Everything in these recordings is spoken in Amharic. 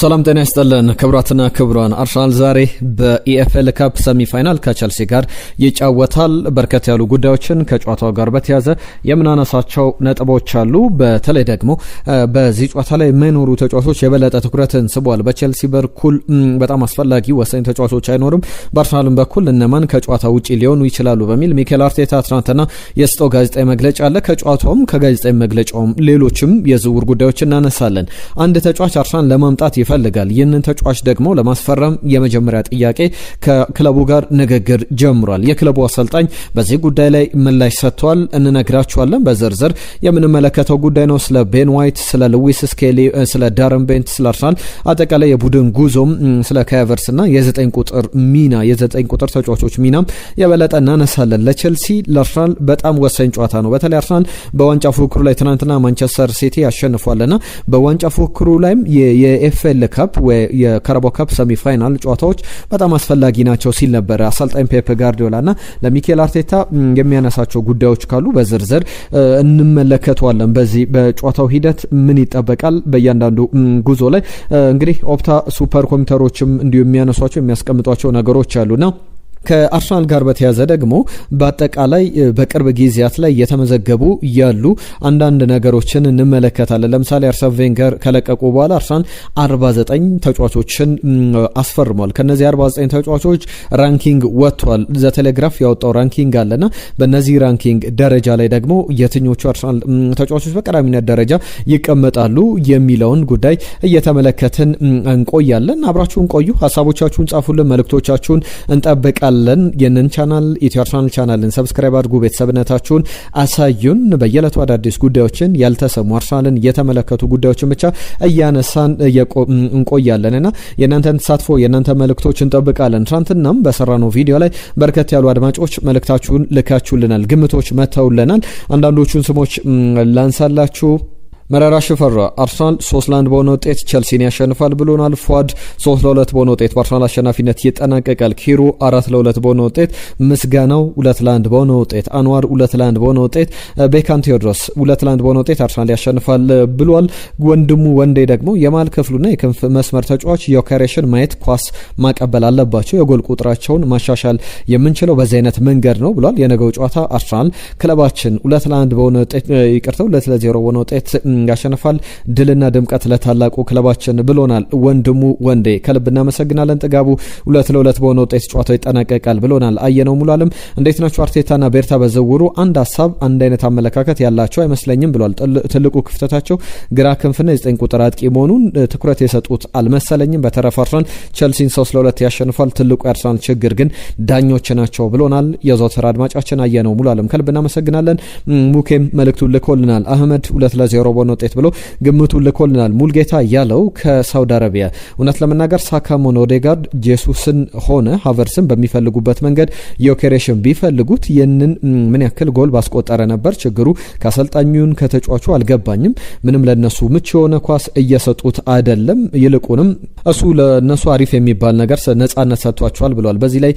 ሰላም ጤና ይስጥልን ክብራትና ክብራን አርሰናል ዛሬ በኢኤፍኤል ካፕ ሰሚ ፋይናል ከቸልሲ ጋር ይጫወታል። በርከት ያሉ ጉዳዮችን ከጨዋታው ጋር በተያያዘ የምናነሳቸው ነጥቦች አሉ። በተለይ ደግሞ በዚህ ጨዋታ ላይ የማይኖሩ ተጫዋቾች የበለጠ ትኩረትን ስቧል። በቸልሲ በኩል በጣም አስፈላጊ ወሳኝ ተጫዋቾች አይኖርም። በአርሰናልም በኩል እነማን ከጨዋታ ውጪ ሊሆኑ ይችላሉ በሚል ሚኬል አርቴታ ትናንትና የሰጠው ጋዜጣዊ መግለጫ አለ። ከጨዋታውም ከጋዜጣዊ መግለጫውም ሌሎችም የዝውውር ጉዳዮች እናነሳለን። አንድ ተጫዋች አርሰናል ለማምጣት ይፈልጋል። ይህንን ተጫዋች ደግሞ ለማስፈረም የመጀመሪያ ጥያቄ ከክለቡ ጋር ንግግር ጀምሯል። የክለቡ አሰልጣኝ በዚህ ጉዳይ ላይ ምላሽ ሰጥቷል። እንነግራችኋለን። በዝርዝር የምንመለከተው ጉዳይ ነው። ስለ ቤን ዋይት፣ ስለ ሉዊስ ስኬሊ፣ ስለ ዳረን ቤንት፣ ስለ አርሰናል አጠቃላይ የቡድን ጉዞም፣ ስለ ካቨርስ እና የ9 ቁጥር ሚና የ9 ቁጥር ተጫዋቾች ሚናም የበለጠ እናነሳለን። ለቸልሲ ለአርሰናል በጣም ወሳኝ ጨዋታ ነው። በተለይ አርሰናል በዋንጫ ፉክክሩ ላይ ትናንትና ማንቸስተር ሲቲ ያሸንፏልና በዋንጫ ፉክክሩ ላይም የኤፍኤል ካፕ ወይ የካራባኦ ካፕ ሰሚ ፋይናል ጨዋታዎች በጣም አስፈላጊ ናቸው ሲል ነበር አሰልጣኝ ፔፕ ጋርዲዮላና ለሚኬል አርቴታ የሚያነሳቸው ጉዳዮች ካሉ በዝርዝር እንመለከተዋለን። በዚህ በጨዋታው ሂደት ምን ይጠበቃል በእያንዳንዱ ጉዞ ላይ እንግዲህ ኦፕታ ሱፐር ኮምፒውተሮችም እንዲሁ የሚያነሷቸው የሚያስቀምጧቸው ነገሮች አሉና ከአርሰናል ጋር በተያዘ ደግሞ በአጠቃላይ በቅርብ ጊዜያት ላይ የተመዘገቡ ያሉ አንዳንድ ነገሮችን እንመለከታለን። ለምሳሌ አርሰን ቬንገር ከለቀቁ በኋላ አርሰናል 49 ተጫዋቾችን አስፈርሟል። ከነዚህ 49 ተጫዋቾች ራንኪንግ ወጥቷል። ዘ ቴሌግራፍ ያወጣው ራንኪንግ አለና በነዚህ ራንኪንግ ደረጃ ላይ ደግሞ የትኞቹ አርሰናል ተጫዋቾች በቀዳሚነት ደረጃ ይቀመጣሉ የሚለውን ጉዳይ እየተመለከትን እንቆያለን። አብራችሁን ቆዩ። ሀሳቦቻችሁን ጻፉልን፣ መልእክቶቻችሁን እንጠብቃለን። የነን ቻናል ኢትዮ አርሰናል ቻናልን ሰብስክራይብ አድርጉ፣ ቤተሰብነታችሁን አሳዩን። በየዕለቱ አዳዲስ ጉዳዮችን ያልተሰሙ አርሰናልን የተመለከቱ ጉዳዮችን ብቻ እያነሳን እንቆያለንና የእናንተን ተሳትፎ የእናንተ መልእክቶች እንጠብቃለን። ትናንትናም በሰራነው ቪዲዮ ላይ በርከት ያሉ አድማጮች መልእክታችሁን ልካችሁልናል፣ ግምቶች መተውልናል። አንዳንዶቹን ስሞች ላንሳላችሁ። መረራ ሽፈራ አርሰናል 3-1 በሆነ ውጤት ቸልሲን ያሸንፋል ብሎናል። ፏድ 3-2 በሆነ ውጤት በአርሰናል አሸናፊነት ይጠናቀቃል። ኪሩ 4-2 በሆነ ውጤት፣ ምስጋናው 2-1 በሆነ ውጤት፣ አንዋር 2-1 በሆነ ውጤት፣ ቤካን ቴዎድሮስ 2-1 በሆነ ውጤት አርሰናል ያሸንፋል ብሏል። ወንድሙ ወንዴ ደግሞ የማል ክፍሉና የክንፍ መስመር ተጫዋች ዮኬሬሽን ማየት ኳስ ማቀበል አለባቸው፣ የጎል ቁጥራቸውን ማሻሻል የምንችለው በዚህ አይነት መንገድ ነው ብሏል። የነገው ጨዋታ አርሰናል ክለባችን 2-1 በሆነ ውጤት 2-0 በሆነ ውጤት ያሸንፋል። ድልና ድምቀት ለታላቁ ክለባችን ብሎናል ወንድሙ ወንዴ። ከልብ እናመሰግናለን። ጥጋቡ 2-2 በሆነ ውጤት ጨዋታው ይጠናቀቃል ብሎናል። አየነው ሙሉ አለም እንዴት ናቸው? አርቴታና ቤርታ በዝውውሩ አንድ ሀሳብ አንድ አይነት አመለካከት ያላቸው አይመስለኝም ብሏል። ትልቁ ክፍተታቸው ግራ ክንፍና የ9 ቁጥር አጥቂ መሆኑን ትኩረት የሰጡት አልመሰለኝም። በተረፈ አርሰናል ቸልሲን 3-2 ያሸንፋል። ትልቁ የአርሰናል ችግር ግን ዳኞች ናቸው ብሎናል የዘወትር አድማጫችን አየነው ሙሉ አለም። ከልብ እናመሰግናለን። ሙኬም መልእክቱን ልኮልናል። አህመድ 2-0 በሆነ ውጤት ብሎ ግምቱን ልኮልናል። ሙልጌታ ያለው ከሳውዲ አረቢያ እውነት ለመናገር ሳካም ሆነ ኦዴጋርድ ጄሱስን ሆነ ሃቨርስን በሚፈልጉበት መንገድ ዮኬሬሽን ቢፈልጉት ይህንን ምን ያክል ጎል ባስቆጠረ ነበር። ችግሩ ከአሰልጣኙን ከተጫዋቹ አልገባኝም። ምንም ለነሱ ምቹ የሆነ ኳስ እየሰጡት አይደለም። ይልቁንም እሱ ለነሱ አሪፍ የሚባል ነገር ነጻነት ሰጥቷቸዋል ብለዋል። በዚህ ላይ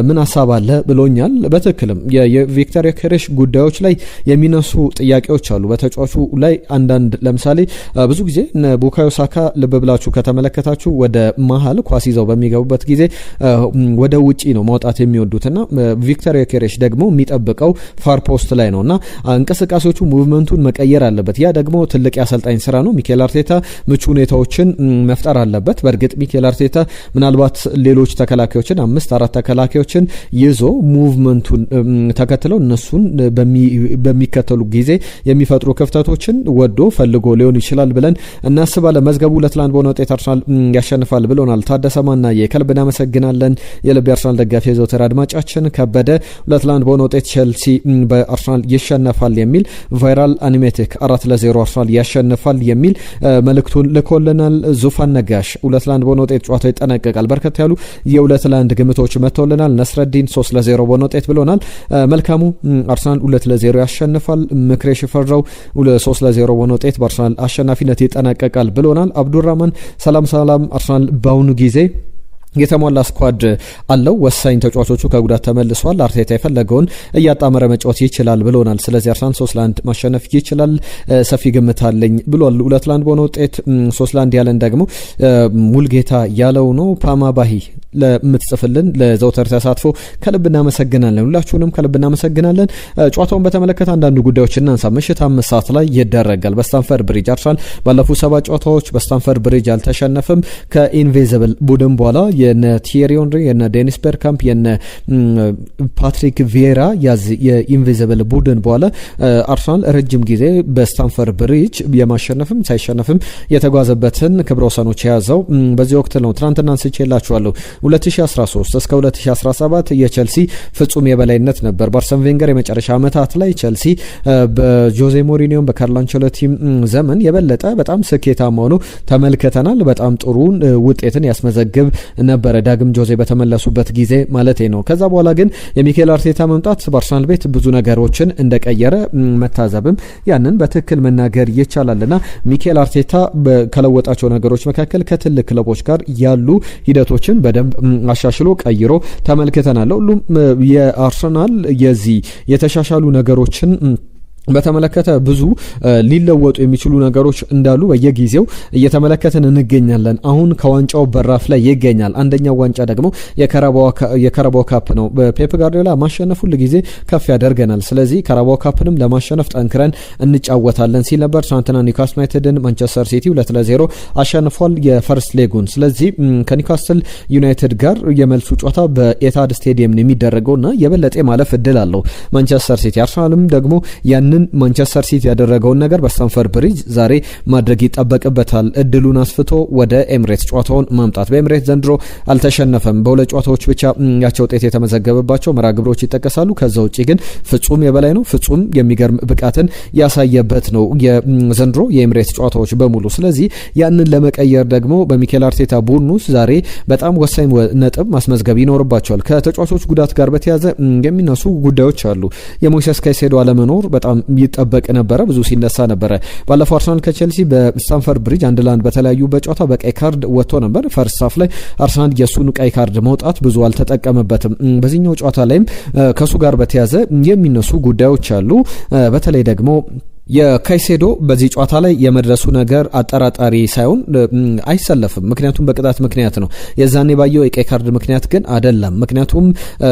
ምን ሀሳብ አለ ብሎኛል። በትክክልም የቪክተር ዮኬሬሽ ጉዳዮች ላይ የሚነሱ ጥያቄዎች አሉ። በተጫዋቹ ላይ አንዳንድ ለምሳሌ ብዙ ጊዜ ቡካዮ ሳካ ልብ ብላችሁ ከተመለከታችሁ ወደ መሀል ኳስ ይዘው በሚገቡበት ጊዜ ወደ ውጪ ነው ማውጣት የሚወዱትና ቪክተር ዮኬሬሽ ደግሞ የሚጠብቀው ፋር ፖስት ላይ ነውና እንቅስቃሴዎቹ ሙቭመንቱን መቀየር አለበት። ያ ደግሞ ትልቅ የአሰልጣኝ ስራ ነው። ሚኬል አርቴታ ምቹ ሁኔታዎችን መፍጠር አለበት። በእርግጥ ሚኬል አርቴታ ምናልባት ሌሎች ተከላካዮችን 5-4 ተከላካዮችን ይዞ ሙቭመንቱን ተከትለው እነሱን በሚከተሉ ጊዜ የሚፈጥሩ ክፍተቶችን ወዶ ፈልጎ ሊሆን ይችላል ብለን እናስባለን። መዝገቡ 2-1 በሆነ ውጤት አርሰናል ያሸንፋል ብሎናል ታደሰ ማና። የከልብ እናመሰግናለን። የልብ አርሰናል ደጋፊ የዘወትር አድማጫችን ከበደ 2-1 በሆነ ውጤት ቸልሲ በአርሰናል ይሸነፋል የሚል ቫይራል አኒሜቲክ 4-0 አርሰናል ያሸንፋል የሚል መልእክቱን ልኮልናል። ዙፋን ነጋሽ 2-1 በሆነ ውጤት ጨዋታው ይጠናቀቃል። በርከት ያሉ የ2-1 ግምቶች መጥተውልናል። ነስረዲን 3-0 በሆነ ውጤት ብሎናል። መልካሙ አርሰናል 2-0 ያሸንፋል። ምክሬ ሽፈራው 3-0 በሆነ ውጤት በአርሰናል አሸናፊነት ይጠናቀቃል ብሎናል። አብዱራህማን ሰላም አርሰናል በአሁኑ ጊዜ የተሟላ ስኳድ አለው። ወሳኝ ተጫዋቾቹ ከጉዳት ተመልሷል። አርቴታ የፈለገውን እያጣመረ መጫወት ይችላል ብሎናል። ስለዚህ አርሰናል 3-1 ማሸነፍ ይችላል ሰፊ ግምት አለኝ ብሏል። 2-1 በሆነ ውጤት 3-1 ያለን ደግሞ ሙልጌታ ያለው ነው። ፓማ ባሂ ለምትጽፍልን ለዘውተር ተሳትፎ ከልብ እናመሰግናለን። ሁላችሁንም ከልብ እናመሰግናለን። ጨዋታውን በተመለከተ አንዳንድ ጉዳዮች እናንሳ። ምሽት 5 ሰዓት ላይ ይደረጋል በስታንፈርድ ብሪጅ። አርሰናል ባለፉት 7 ጨዋታዎች በስታንፈርድ ብሪጅ አልተሸነፈም። ከኢንቪዚብል ቡድን በኋላ የነ ቲየሪ ኦንሪ የነ ዴኒስ ቤርካምፕ የነ ፓትሪክ ቪዬራ የኢንቪዚብል ቡድን በኋላ አርሰናል ረጅም ጊዜ በስታንፈርድ ብሪጅ የማሸነፍም ሳይሸነፍም የተጓዘበትን ክብረ ወሰኖች የያዘው በዚህ ወቅት ነው። ትናንትና አንስቼላችኋለሁ 2013 እስከ 2017 የቸልሲ ፍጹም የበላይነት ነበር። በአርሰን ቬንገር የመጨረሻ ዓመታት ላይ ቸልሲ በጆዜ ሞሪኒዮ በካርሎ አንቸሎቲ ዘመን የበለጠ በጣም ስኬታማ ሆኖ ተመልክተናል። በጣም ጥሩ ውጤትን ያስመዘግብ ነበረ ዳግም ጆዜ በተመለሱበት ጊዜ ማለት ነው። ከዛ በኋላ ግን የሚኬል አርቴታ መምጣት በአርሰናል ቤት ብዙ ነገሮችን እንደቀየረ መታዘብም ያንን በትክክል መናገር ይቻላልና ሚኬል አርቴታ ከለወጣቸው ነገሮች መካከል ከትልቅ ክለቦች ጋር ያሉ ሂደቶችን በደንብ አሻሽሎ ቀይሮ ተመልክተናል። ሁሉም የአርሰናል የዚህ የተሻሻሉ ነገሮችን በተመለከተ ብዙ ሊለወጡ የሚችሉ ነገሮች እንዳሉ በየጊዜው እየተመለከትን እንገኛለን። አሁን ከዋንጫው በራፍ ላይ ይገኛል። አንደኛው ዋንጫ ደግሞ የካራባኦ ካፕ ነው። በፔፕ ጋርዲዮላ ማሸነፍ ሁሉ ጊዜ ከፍ ያደርገናል። ስለዚህ ካራባኦ ካፕንም ለማሸነፍ ጠንክረን እንጫወታለን ሲል ነበር። ትናንትና ኒውካስል ዩናይትድን ማንቸስተር ሲቲ 2-0 አሸንፏል የፈርስት ሌጉን። ስለዚህ ከኒውካስል ዩናይትድ ጋር የመልሱ ጨዋታ በኤታድ ስቴዲየም የሚደረገውና የበለጠ ማለፍ እድል አለው ማንቸስተር ሲቲ። አርሰናልም ደግሞ ያን ማንቸስተር ሲቲ ያደረገውን ነገር በስታንፈርድ ብሪጅ ዛሬ ማድረግ ይጠበቅበታል። እድሉን አስፍቶ ወደ ኤምሬትስ ጨዋታውን ማምጣት። በኤምሬትስ ዘንድሮ አልተሸነፈም። በሁለት ጨዋታዎች ብቻ ያቸው ውጤት የተመዘገበባቸው መርሃ ግብሮች ይጠቀሳሉ። ከዛ ውጪ ግን ፍጹም የበላይ ነው። ፍጹም የሚገርም ብቃትን ያሳየበት ነው የዘንድሮ የኤምሬትስ ጨዋታዎች በሙሉ። ስለዚህ ያንን ለመቀየር ደግሞ በሚኬል አርቴታ ቡድን ውስጥ ዛሬ በጣም ወሳኝ ነጥብ ማስመዝገብ ይኖርባቸዋል። ከተጫዋቾች ጉዳት ጋር በተያያዘ የሚነሱ ጉዳዮች አሉ። የሞይሴስ ካይሴዶ አለመኖር በጣም ይጠበቅ ነበረ። ብዙ ሲነሳ ነበረ። ባለፈው አርሰናል ከቼልሲ በስታንፈርድ ብሪጅ 1-1 በተለያዩበት ጨዋታ በቀይ ካርድ ወጥቶ ነበር። ፈርስት ሃፍ ላይ አርሰናል የሱን ቀይ ካርድ መውጣት ብዙ አልተጠቀመበትም። በዚህኛው ጨዋታ ላይም ከሱ ጋር በተያያዘ የሚነሱ ጉዳዮች አሉ። በተለይ ደግሞ የካይሴዶ በዚህ ጨዋታ ላይ የመድረሱ ነገር አጠራጣሪ ሳይሆን አይሰለፍም። ምክንያቱም በቅጣት ምክንያት ነው። የዛኔ ባየው የቀይ ካርድ ምክንያት ግን አይደለም። ምክንያቱም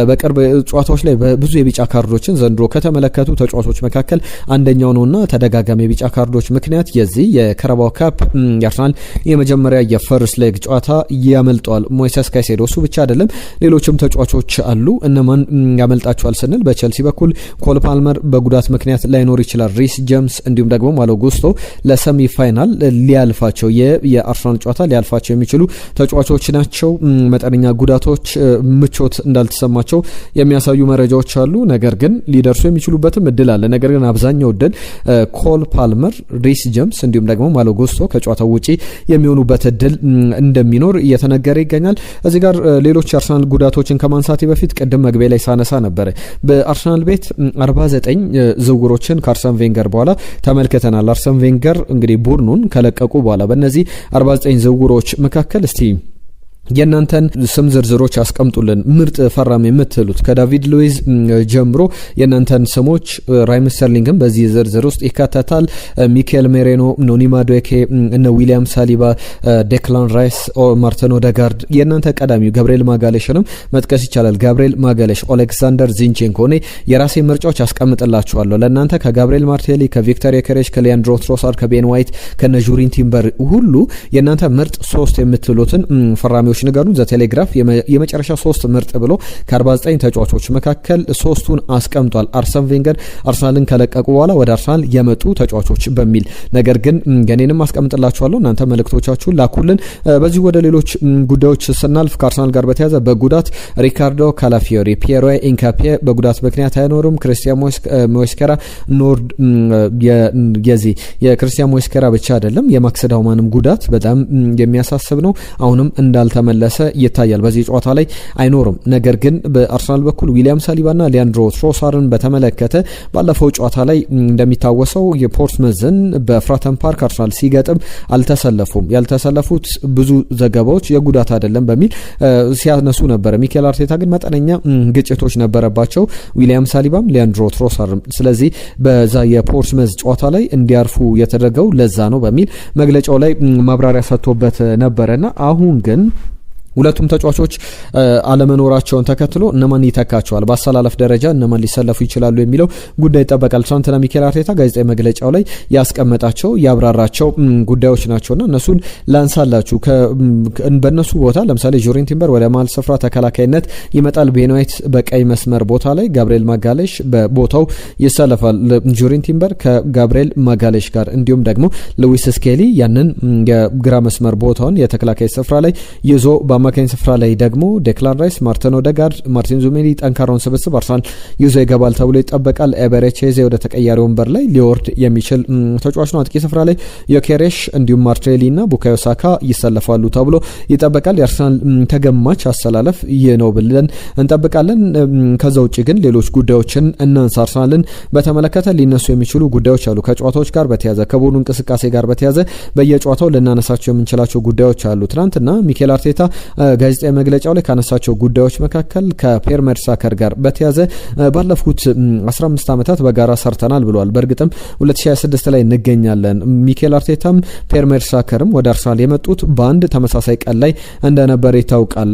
በቅርብ ጨዋታዎች ላይ ብዙ የቢጫ ካርዶችን ዘንድሮ ከተመለከቱ ተጫዋቾች መካከል አንደኛው ነውና ተደጋጋሚ የቢጫ ካርዶች ምክንያት የዚህ የካራባኦ ካፕ የአርሰናል የመጀመሪያ የፈርስት ሌግ ጨዋታ ያመልጠዋል ሞይሴስ ካይሴዶ። እሱ ብቻ አይደለም፣ ሌሎችም ተጫዋቾች አሉ። እነማን ያመልጣቸዋል ስንል በቼልሲ በኩል ኮል ፓልመር በጉዳት ምክንያት ላይኖር ይችላል። ሪስ እንዲሁም ደግሞ ማሎ ጉስቶ ለሰሚ ፋይናል ሊያልፋቸው የአርሰናል ጨዋታ ሊያልፋቸው የሚችሉ ተጫዋቾች ናቸው። መጠነኛ ጉዳቶች ምቾት እንዳልተሰማቸው የሚያሳዩ መረጃዎች አሉ። ነገር ግን ሊደርሱ የሚችሉበትም እድል አለ። ነገር ግን አብዛኛው እድል ኮል ፓልመር፣ ሪስ ጀምስ እንዲሁም ደግሞ ማሎ ጉስቶ ከጨዋታው ውጪ የሚሆኑበት እድል እንደሚኖር እየተነገረ ይገኛል። እዚህ ጋር ሌሎች የአርሰናል ጉዳቶችን ከማንሳቴ በፊት ቅድም መግቢያ ላይ ሳነሳ ነበረ በአርሰናል ቤት 49 ዝውውሮችን ከአርሰን ቬንገር በኋላ ተመልክተናል። አርሰን ቬንገር እንግዲህ ቡድኑን ከለቀቁ በኋላ በእነዚህ 49 ዝውውሮች መካከል እስቲ የእናንተን ስም ዝርዝሮች አስቀምጡልን። ምርጥ ፈራሚ የምትሉት ከዳቪድ ሉዊዝ ጀምሮ የእናንተን ስሞች። ራሂም ስተርሊንግም በዚህ ዝርዝር ውስጥ ይካተታል። ሚኬል ሜሬኖ፣ ኖኒ ማዱዌኬ፣ እነ ዊሊያም ሳሊባ፣ ዴክላን ራይስ፣ ማርቲን ኦዴጋርድ፣ የእናንተ ቀዳሚው ገብርኤል ማጋሌሽንም መጥቀስ ይቻላል። ገብርኤል ማጋሌሽ፣ ኦሌክሳንደር ዚንቼንኮ። እኔ የራሴ ምርጫዎች አስቀምጥላችኋለሁ ለእናንተ ከጋብርኤል ማርቴሊ፣ ከቪክተር ዮኬሬሽ፣ ከሊያንድሮ ትሮሳርድ፣ ከቤን ዋይት፣ ከነ ጁሪን ቲምበር ሁሉ የእናንተ ምርጥ 3 የምትሉትን ፈራሚዎች ንገሩን። ዘቴሌግራፍ የመጨረሻ 3 ምርጥ ብሎ ከ49 ተጫዋቾች መካከል 3ቱን አስቀምጧል። አርሰን ቬንገር አርሰናልን ከለቀቁ በኋላ ወደ አርሰናል የመጡ ተጫዋቾች በሚል ነገር ግን ገኔንም አስቀምጥላችኋለሁ። እናንተ መልእክቶቻችሁን ላኩልን። በዚህ ወደ ሌሎች ጉዳዮች ስናልፍ ከአርሰናል ጋር በተያያዘ በጉዳት ሪካርዶ ካላፊዮሪ፣ ፒየሮ ኢንካፒ በጉዳት ምክንያት አይኖርም። ክርስቲያን ሞይስኬራ ኖርድ የዚህ የክርስቲያን ሞይስኬራ ብቻ አይደለም የማክስ ዳውማንም ጉዳት በጣም የሚያሳስብ ነው። አሁንም እንዳልተ እንደተመለሰ ይታያል። በዚህ ጨዋታ ላይ አይኖርም። ነገር ግን በአርሰናል በኩል ዊሊያም ሳሊባና ሊያንድሮ ትሮሳርን በተመለከተ ባለፈው ጨዋታ ላይ እንደሚታወሰው የፖርትስመዝን በፍራተን ፓርክ አርሰናል ሲገጥም አልተሰለፉም። ያልተሰለፉት ብዙ ዘገባዎች የጉዳት አይደለም በሚል ሲያነሱ ነበር። ሚኬል አርቴታ ግን መጠነኛ ግጭቶች ነበረባቸው ዊሊያም ሳሊባም ሊያንድሮ ትሮሳርም። ስለዚህ በዛ የፖርትስመዝ ጨዋታ ላይ እንዲያርፉ የተደረገው ለዛ ነው በሚል መግለጫው ላይ ማብራሪያ ሰጥቶበት ነበረና አሁን ግን ሁለቱም ተጫዋቾች አለመኖራቸውን ተከትሎ እነማን ይተካቸዋል፣ በአሰላለፍ ደረጃ እነማን ሊሰለፉ ይችላሉ የሚለው ጉዳይ ይጠበቃል። ትናንትና ሚኬል አርቴታ ጋዜጣዊ መግለጫው ላይ ያስቀመጣቸው ያብራራቸው ጉዳዮች ናቸውና እነሱን ላንሳላችሁ። በእነሱ ቦታ ለምሳሌ ጆሬን ቲምበር ወደ መሀል ስፍራ ተከላካይነት ይመጣል። ቤን ዋይት በቀይ መስመር ቦታ ላይ፣ ጋብሪኤል ማጋሌሽ በቦታው ይሰለፋል። ጆሬን ቲምበር ከጋብሪኤል ማጋሌሽ ጋር እንዲሁም ደግሞ ሉዊስ ስኬሊ ያንን የግራ መስመር ቦታውን የተከላካይ ስፍራ ላይ ይዞ በአማካኝ ስፍራ ላይ ደግሞ ዴክላን ራይስ፣ ማርቲን ኦዴጋርድ፣ ማርቲን ዙሜሊ ጠንካራውን ስብስብ አርሰናል ይዞ ይገባል ተብሎ ይጠበቃል። ኤበሬቼዜ ወደ ተቀያሪ ወንበር ላይ ሊወርድ የሚችል ተጫዋች ነው። አጥቂ ስፍራ ላይ ዮኬሬሽ እንዲሁም ማርትሬሊ እና ቡካዮ ሳካ ይሰለፋሉ ተብሎ ይጠበቃል። የአርሰናል ተገማች አሰላለፍ ይህ ነው ብለን እንጠብቃለን። ከዛ ውጭ ግን ሌሎች ጉዳዮችን እናንሳ። አርሰናልን በተመለከተ ሊነሱ የሚችሉ ጉዳዮች አሉ። ከጨዋታዎች ጋር በተያዘ ከቡድኑ እንቅስቃሴ ጋር በተያዘ በየጨዋታው ልናነሳቸው የምንችላቸው ጉዳዮች አሉ። ትናንትና ሚኬል አርቴታ ጋዜጣዊ መግለጫው ላይ ካነሳቸው ጉዳዮች መካከል ከፔር መርሳከር ጋር በተያዘ ባለፉት 15 ዓመታት በጋራ ሰርተናል ብለዋል። በእርግጥም 2026 ላይ እንገኛለን። ሚኬል አርቴታም ፔር መርሳከርም ወደ አርሰናል የመጡት በአንድ ተመሳሳይ ቀን ላይ እንደነበር ይታወቃል።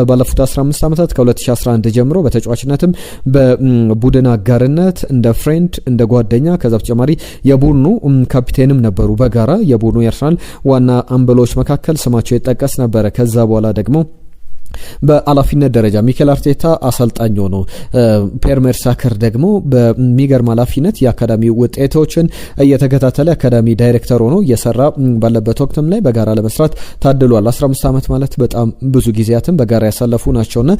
ባለፉት 15 ዓመታት ከ2011 ጀምሮ በተጫዋችነትም በቡድን አጋርነት እንደ ፍሬንድ እንደ ጓደኛ ከዛ በተጨማሪ የቡድኑ ካፒቴንም ነበሩ። በጋራ የቡድኑ የአርሰናል ዋና አምበሎች መካከል ስማቸው ይጠቀስ ነበረ። ከዛ በኋላ ደግሞ በኃላፊነት ደረጃ ሚኬል አርቴታ አሰልጣኝ ሆኖ ፔር መርሳከር ደግሞ በሚገርም ኃላፊነት የአካዳሚ ውጤቶችን እየተከታተለ አካዳሚ ዳይሬክተር ሆኖ እየሰራ ባለበት ወቅትም ላይ በጋራ ለመስራት ታድሏል። 15 ዓመት ማለት በጣም ብዙ ጊዜያትን በጋራ ያሳለፉ ናቸውና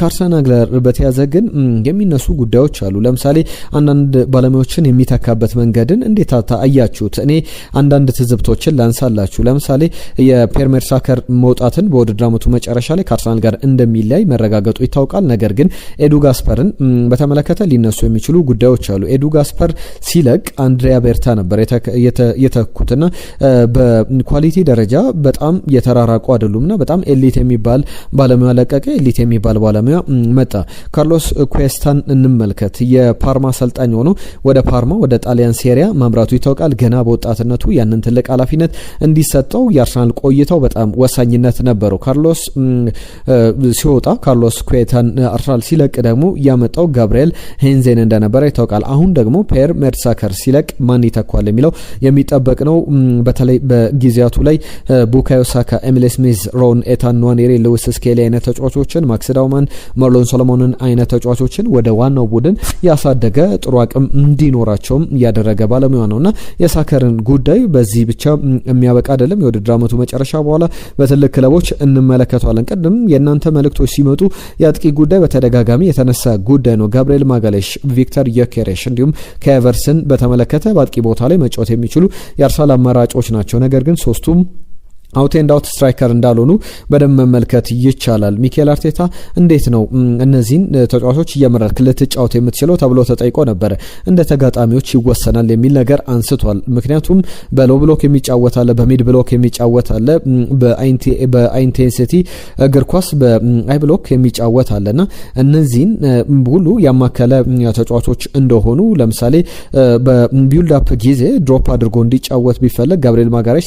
ከአርሰናል ጋር በተያዘ ግን የሚነሱ ጉዳዮች አሉ። ለምሳሌ አንዳንድ ባለሙያዎችን የሚተካበት መንገድን እንዴት አያችሁት? እኔ አንዳንድ ትዝብቶችን ላንሳላችሁ። ለምሳሌ የፔር መርሳከር መውጣትን በውድድር ዓመቱ መጨረሻ ላይ ከአርሰናል ጋር እንደሚላይ መረጋገጡ ይታወቃል። ነገር ግን ኤዱ ጋስፐርን በተመለከተ ሊነሱ የሚችሉ ጉዳዮች አሉ። ኤዱ ጋስፐር ሲለቅ አንድሪያ ቤርታ ነበር የተኩትና በኳሊቲ ደረጃ በጣም የተራራቁ አይደሉምና በጣም ኤሊት የሚባል ባለሙያ ለቀቀ፣ ኤሊት የሚባል ባለሙያ መጣ። ካርሎስ ኩዌስታን እንመልከት። የፓርማ አሰልጣኝ ሆኖ ወደ ፓርማ ወደ ጣሊያን ሴሪያ ማምራቱ ይታወቃል። ገና በወጣትነቱ ያንን ትልቅ ኃላፊነት እንዲሰጠው የአርሰናል ቆይታው በጣም ወሳኝነት ነበረው። ካርሎስ ሲወጣ ካርሎስ ኩዌታን አርሰናል ሲለቅ ደግሞ ያመጣው ጋብሪኤል ሄንዜን እንደነበረ ይታወቃል። አሁን ደግሞ ፔር መርሳከር ሲለቅ ማን ይተኳል የሚለው የሚጠበቅ ነው። በተለይ በጊዜያቱ ላይ ቡካዮ ሳካ፣ ኤሚል ስሚዝ ሮን፣ ኤታን ንዋኔሪ፣ ሉዊስ ስኬሊ አይነት ተጫዋቾችን፣ ማክስ ዳውማን፣ ማርሎን ሶሎሞንን አይነት ተጫዋቾችን ወደ ዋናው ቡድን ያሳደገ ጥሩ አቅም እንዲኖራቸውም ያደረገ ባለሙያ ነውና የሳከርን ጉዳይ በዚህ ብቻ የሚያበቃ አይደለም። የውድድር ዓመቱ መጨረሻ በኋላ በትልቅ ክለቦች እንመለከተዋለን። ቀደም የእናንተ መልእክቶች ሲመጡ የአጥቂ ጉዳይ በተደጋጋሚ የተነሳ ጉዳይ ነው። ጋብሪኤል ማጋሌሽ፣ ቪክተር ዮኬሬሽ እንዲሁም ከኤቨርሰን በተመለከተ በአጥቂ ቦታ ላይ መጫወት የሚችሉ የአርሰናል አማራጮች ናቸው። ነገር ግን ሶስቱም አውት ኤንድ አውት ስትራይከር እንዳልሆኑ በደንብ መመልከት ይቻላል። ሚኬል አርቴታ እንዴት ነው እነዚህን ተጫዋቾች እየመረጥክ ልትጫወት የምትችለው ተብሎ ተጠይቆ ነበረ። እንደ ተጋጣሚዎች ይወሰናል የሚል ነገር አንስቷል። ምክንያቱም በሎ ብሎክ የሚጫወት አለ፣ በሚድ ብሎክ የሚጫወት አለ፣ በኢንቴንሲቲ እግር ኳስ በአይ ብሎክ የሚጫወት አለና እነዚህን ሁሉ ያማከለ ተጫዋቾች እንደሆኑ ለምሳሌ በቢልድ አፕ ጊዜ ድሮፕ አድርጎ እንዲጫወት ቢፈለግ ጋብሪኤል ማጋሌሽ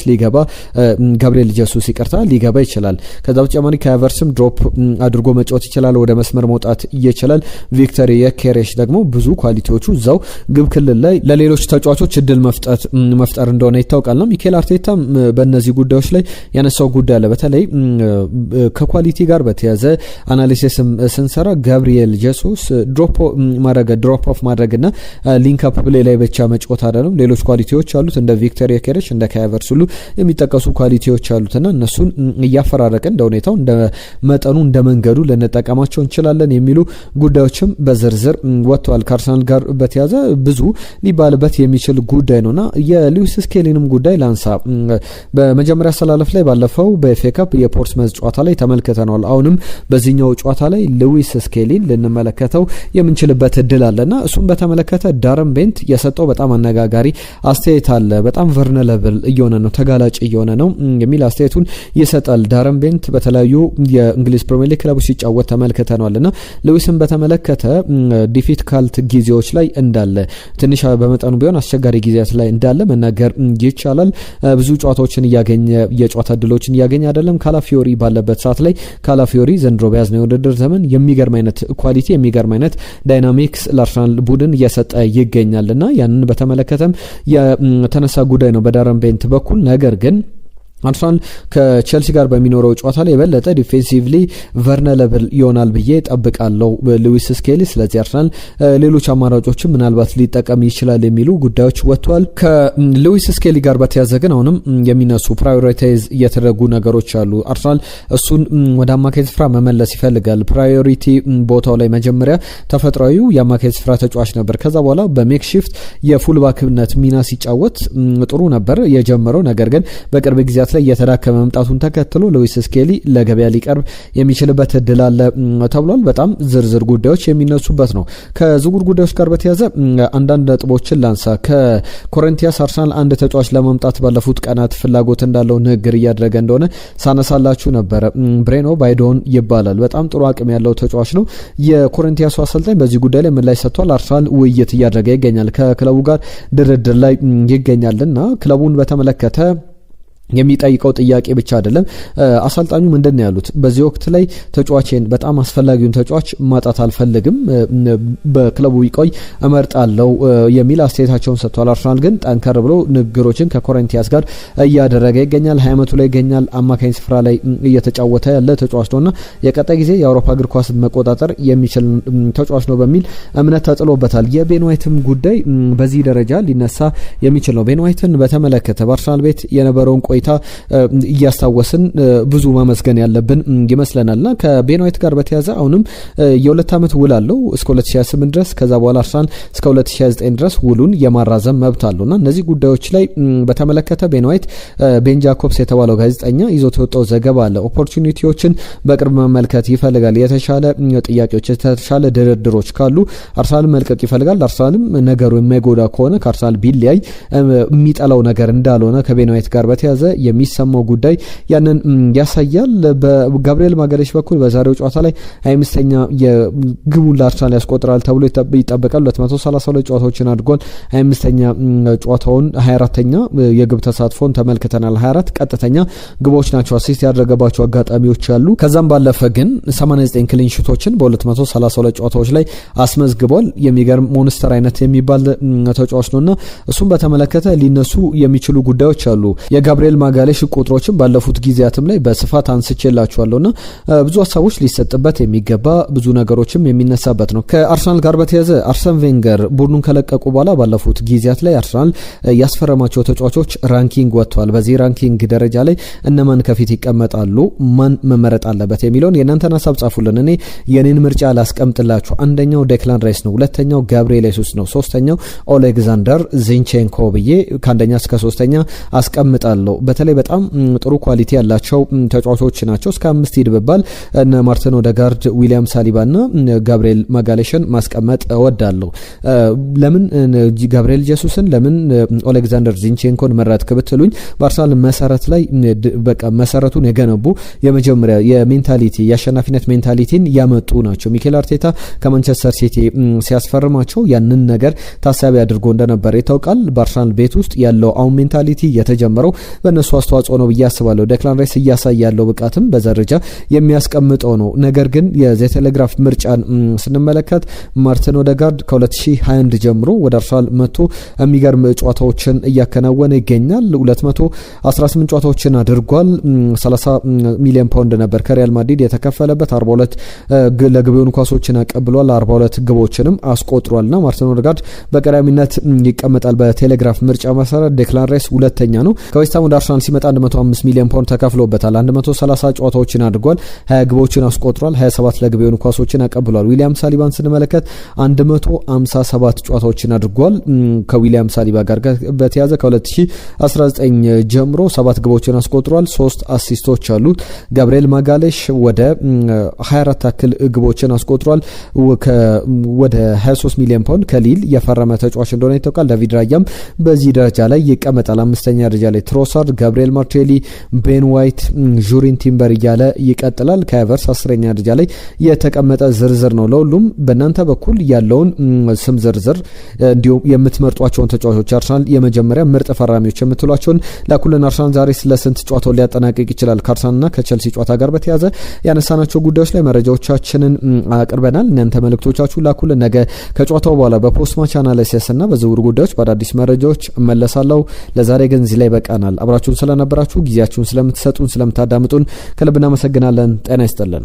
ጋብሪኤል ጀሱስ ሊገባ ይችላል። ከዛ በተጨማሪ ከኤቨርሰን ድሮፕ አድርጎ መጫወት ይችላል፣ ወደ መስመር መውጣት ይችላል። ቪክተር ዮኬሬሽ ደግሞ ብዙ ኳሊቲዎቹ እዛው ግብ ክልል ላይ ለሌሎች ተጫዋቾች እድል መፍጠር እንደሆነ ይታወቃልና ሚኬል አርቴታ በእነዚህ ጉዳዮች ላይ ያነሳው ጉዳይ አለ። በተለይ ከኳሊቲ ጋር በተያዘ አናሊሲስ ስንሰራ ጋብሪኤል ጀሱስ ድሮፕ ኦፍ ማድረግና ሊንክ አፕ ፕሌይ ላይ ብቻ መጫወት አይደለም፣ ሌሎች ኳሊቲዎች አሉት። እንደ ቪክተር ዮኬሬሽ እንደ ካቨርስ ሁሉ የሚጠቀሱ ኳሊቲዎች ተጫዋቾች አሉትና እነሱን እያፈራረቀ እንደ ሁኔታው እንደ መጠኑ እንደ መንገዱ ልንጠቀማቸው እንችላለን የሚሉ ጉዳዮችም በዝርዝር ወጥተዋል። ከአርሰናል ጋር በተያዘ ብዙ ሊባልበት የሚችል ጉዳይ ነውና የሉዊስ ስኬሊንም ጉዳይ ላንሳ። በመጀመሪያ አሰላለፍ ላይ ባለፈው በኤፍኤ ካፕ የፖርትስመዝ ጨዋታ ላይ ተመልክተናል። አሁንም በዚህኛው ጨዋታ ላይ ሉዊስ ስኬሊን ልንመለከተው የምንችልበት እድል አለና እሱም በተመለከተ ዳረን ቤንት የሰጠው በጣም አነጋጋሪ አስተያየት አለ። በጣም ቨርነለብል እየሆነ ነው፣ ተጋላጭ እየሆነ ነው የሚል አስተያየቱን ይሰጣል። ዳረን ቤንት በተለያዩ የእንግሊዝ ፕሪሚየር ሊግ ክለቦች ሲጫወት ተመልክተናልና ሉዊስን በተመለከተ ዲፊካልት ጊዜዎች ላይ እንዳለ ትንሽ በመጠኑ ቢሆን አስቸጋሪ ጊዜያት ላይ እንዳለ መናገር ይቻላል። ብዙ ጨዋታዎችን እያገኘ የጨዋታ እድሎችን እያገኘ አይደለም። ካላፊዮሪ ባለበት ሰዓት ላይ ካላፊዮሪ ዘንድሮ በያዝነው የውድድር ዘመን የሚገርም አይነት ኳሊቲ የሚገርም አይነት ዳይናሚክስ ለአርሰናል ቡድን እየሰጠ ይገኛልና ያንን በተመለከተም የተነሳ ጉዳይ ነው በዳረን ቤንት በኩል። ነገር ግን አርሰናል ከቼልሲ ጋር በሚኖረው ጨዋታ ላይ የበለጠ ዲፌንሲቭሊ ቨርነለብል ይሆናል ብዬ ጠብቃለሁ ሉዊስ ስኬሊ። ስለዚህ አርሰናል ሌሎች አማራጮችን ምናልባት ሊጠቀም ይችላል የሚሉ ጉዳዮች ወጥተዋል። ከሉዊስ ስኬሊ ጋር በተያዘ ግን አሁንም የሚነሱ ፕራዮሪታይዝ እየተደረጉ ነገሮች አሉ። አርሰናል እሱን ወደ አማካይ ስፍራ መመለስ ይፈልጋል። ፕራዮሪቲ ቦታው ላይ መጀመሪያ ተፈጥሯዊው የአማካይ ስፍራ ተጫዋች ነበር። ከዛ በኋላ በሜክሺፍት የፉልባክነት ሚና ሲጫወት ጥሩ ነበር የጀመረው። ነገር ግን በቅርብ ጊዜያት ላይ እየተዳከመ መምጣቱን ተከትሎ ሉዊስ ስኬሊ ለገበያ ሊቀርብ የሚችልበት እድል አለ ተብሏል። በጣም ዝርዝር ጉዳዮች የሚነሱበት ነው። ከዝውውር ጉዳዮች ጋር በተያዘ አንዳንድ ነጥቦችን ላንሳ። ከኮሪንቲያንስ አርሰናል አንድ ተጫዋች ለማምጣት ባለፉት ቀናት ፍላጎት እንዳለው ንግግር እያደረገ እንደሆነ ሳነሳላችሁ ነበረ። ብሬኖ ባይዶን ይባላል። በጣም ጥሩ አቅም ያለው ተጫዋች ነው። የኮሪንቲያንሱ አሰልጣኝ በዚህ ጉዳይ ላይ ምላሽ ሰጥቷል። አርሰናል ውይይት እያደረገ ይገኛል፣ ከክለቡ ጋር ድርድር ላይ ይገኛልና ክለቡን በተመለከተ የሚጠይቀው ጥያቄ ብቻ አይደለም። አሰልጣኙ ምንድን ነው ያሉት? በዚህ ወቅት ላይ ተጫዋቼን በጣም አስፈላጊውን ተጫዋች ማጣት አልፈልግም፣ በክለቡ ይቆይ እመርጣለሁ የሚል አስተያየታቸውን ሰጥቷል። አርሰናል ግን ጠንከር ብሎ ንግግሮችን ከኮሪንቲያንስ ጋር እያደረገ ይገኛል። 20 ዓመቱ ላይ ይገኛል። አማካኝ ስፍራ ላይ እየተጫወተ ያለ ተጫዋች ነውና የቀጣይ ጊዜ የአውሮፓ እግር ኳስ መቆጣጠር የሚችል ተጫዋች ነው በሚል እምነት ተጥሎበታል። የቤን ዋይትም ጉዳይ በዚህ ደረጃ ሊነሳ የሚችል ነው። ቤን ዋይትን በተመለከተ በአርሰናል ቤት የነበረውን ቆይታ እያስታወስን ብዙ ማመስገን ያለብን ይመስለናልና ከቤን ዋይት ጋር በተያዘ አሁንም የ2 ዓመት ውል አለው እስከ 2028 ድረስ። ከዛ በኋላ አርሰናል እስከ 2029 ድረስ ውሉን የማራዘም መብት አለውና እነዚህ ጉዳዮች ላይ በተመለከተ ቤን ዋይት ቤን ጃኮብስ የተባለው ጋዜጠኛ ይዞት የወጣው ዘገባ አለ። ኦፖርቹኒቲዎችን በቅርብ መመልከት ይፈልጋል። የተሻለ ጥያቄዎች፣ የተሻለ ድርድሮች ካሉ አርሰናል መልቀቅ ይፈልጋል። አርሰናልም ነገሩ የማይጎዳ ከሆነ ከአርሰናል ቢለያይ የሚጠላው ነገር እንዳልሆነ ከቤን ዋይት ጋር በተያዘ የሚሰማው ጉዳይ ያንን ያሳያል። በጋብሪኤል ማጋሌሽ በኩል በዛሬው ጨዋታ ላይ 25ኛ የግቡን ለአርሰናል ያስቆጥራል ተብሎ ይጠበቃል። 232 ጨዋታዎችን አድርጓል። 25ኛ ጨዋታውን 24ኛ የግብ ተሳትፎን ተመልክተናል። 24 ቀጥተኛ ግቦች ናቸው። አሲስት ያደረገባቸው አጋጣሚዎች አሉ። ከዛም ባለፈ ግን 89 ክሊን ሺቶችን በ232 ጨዋታዎች ላይ አስመዝግቧል። የሚገርም ሞንስተር አይነት የሚባል ተጫዋች ነውና እሱም በተመለከተ ሊነሱ የሚችሉ ጉዳዮች አሉ። የጋብሪኤል ማጋሌሽ ቁጥሮችን ባለፉት ጊዜያትም ላይ በስፋት አንስቼላችኋለሁና ብዙ ሀሳቦች ሊሰጥበት የሚገባ ብዙ ነገሮችም የሚነሳበት ነው። ከአርሰናል ጋር በተያዘ አርሰን ቬንገር ቡድኑን ከለቀቁ በኋላ ባለፉት ጊዜያት ላይ አርሰናል ያስፈረማቸው ተጫዋቾች ራንኪንግ ወጥቷል። በዚህ ራንኪንግ ደረጃ ላይ እነማን ከፊት ይቀመጣሉ፣ ማን መመረጥ አለበት የሚለውን የእናንተን ሀሳብ ጻፉልን። እኔ የኔን ምርጫ ላስቀምጥላችሁ። አንደኛው ዴክላን ራይስ ነው፣ ሁለተኛው ጋብሪኤል ሱስ ነው፣ ሶስተኛው ኦሌግዛንደር ዚንቼንኮ ብዬ ከአንደኛ እስከ ሶስተኛ አስቀምጣለሁ። በተለይ በጣም ጥሩ ኳሊቲ ያላቸው ተጫዋቾች ናቸው። እስከ 5 ሂድ በባል እነ ማርቲን ኦዴጋርድ፣ ዊሊያም ሳሊባና ጋብሪኤል ማጋሌሽን ማስቀመጥ እወዳለሁ። ለምን ጋብሪኤል ጄሱስን ለምን ኦሌግዛንደር ዚንቼንኮን መረጥክ ብትሉኝ በአርሰናል መሰረት ላይ በቃ መሰረቱን የገነቡ የመጀመሪያ የሜንታሊቲ የአሸናፊነት ሜንታሊቲን ያመጡ ናቸው። ሚኬል አርቴታ ከማንቸስተር ሲቲ ሲያስፈርማቸው ያንን ነገር ታሳቢ አድርጎ እንደነበር ይታወቃል። በአርሰናል ቤት ውስጥ ያለው አሁን ሜንታሊቲ የተጀመረው በእነሱ አስተዋጽኦ ነው ብዬ አስባለሁ። ዴክላን ራይስ እያሳየ ያለው ብቃትም በደረጃ የሚያስቀምጠው ነው። ነገር ግን የቴሌግራፍ ምርጫን ስንመለከት ማርቲን ኦዴጋርድ ከ2021 ጀምሮ ወደ አርሰናል መጥቶ የሚገርም ጨዋታዎችን እያከናወነ ይገኛል። 218 ጨዋታዎችን አድርጓል። 30 ሚሊዮን ፓውንድ ነበር ከሪያል ማድሪድ የተከፈለበት። 42 ለግብ የሆኑ ኳሶችን አቀብሏል። 42 ግቦችንም አስቆጥሯልና ማርቲን ኦዴጋርድ በቀዳሚነት ይቀመጣል። በቴሌግራፍ ምርጫ መሰረት ዴክላን ራይስ ሁለተኛ ነው። ከዌስትሃም ወደ አርሰናል ሲመጣ 105 ሚሊዮን ፓውንድ ተከፍሎበታል። 130 ጨዋታዎችን አድርጓል፣ 20 ግቦችን አስቆጥሯል፣ 27 ለግብ የሆኑ ኳሶችን አቀብሏል። ዊሊያም ሳሊባን ስንመለከት 157 ጨዋታዎችን አድርጓል። ከዊሊያም ሳሊባ ጋር በተያዘ ከ2019 ጀምሮ 7 ግቦችን አስቆጥሯል፣ 3 አሲስቶች አሉት። ጋብሪኤል ማጋሌሽ ወደ 24 ያክል ግቦችን አስቆጥሯል። ወደ 23 ሚሊዮን ፓውንድ ከሊል የፈረመ ተጫዋች እንደሆነ ይታወቃል። ዳቪድ ራያም በዚህ ደረጃ ላይ ይቀመጣል። 5ኛ ደረጃ ላይ ትሮሳርድ፣ ጋብሪኤል ማርቴሊ፣ ቤን ዋይት፣ ጁሪን ቲምበር እያለ ይቀጥላል። ከኤቨርስ 10ኛ ደረጃ ላይ የተቀመጠ ዝርዝር ነው። ለሁሉም በእናንተ በኩል ያለውን ስም ዝርዝር እንዲሁም የምትመርጧቸውን ተጫዋቾች አርሰናል የመጀመሪያ ምርጥ ፈራሚዎች የምትሏቸውን ላኩልን። አርሰናል ዛሬ ስለስንት ጨዋታውን ሊያጠናቅቅ ይችላል ከአርሰናልና ከቸልሲ ጨዋታ ጋር በተያዘ ያነሳናቸው ጉዳዮች ላይ መረጃዎቻችንን አቅርበናል። እናንተ መልእክቶቻችሁ ላኩልን። ነገ ከጨዋታው በኋላ በፖስት ማች አናሊሲስ እና በዝውውር ጉዳዮች በአዳዲስ መረጃዎች እመለሳለሁ። ለዛሬ ግን እዚህ ላይ በቃናል። አብራችሁን ስለነበራችሁ ጊዜያችሁን ስለምትሰጡን ስለምታዳምጡን ከልብ እናመሰግናለን። ጤና ይስጥልን።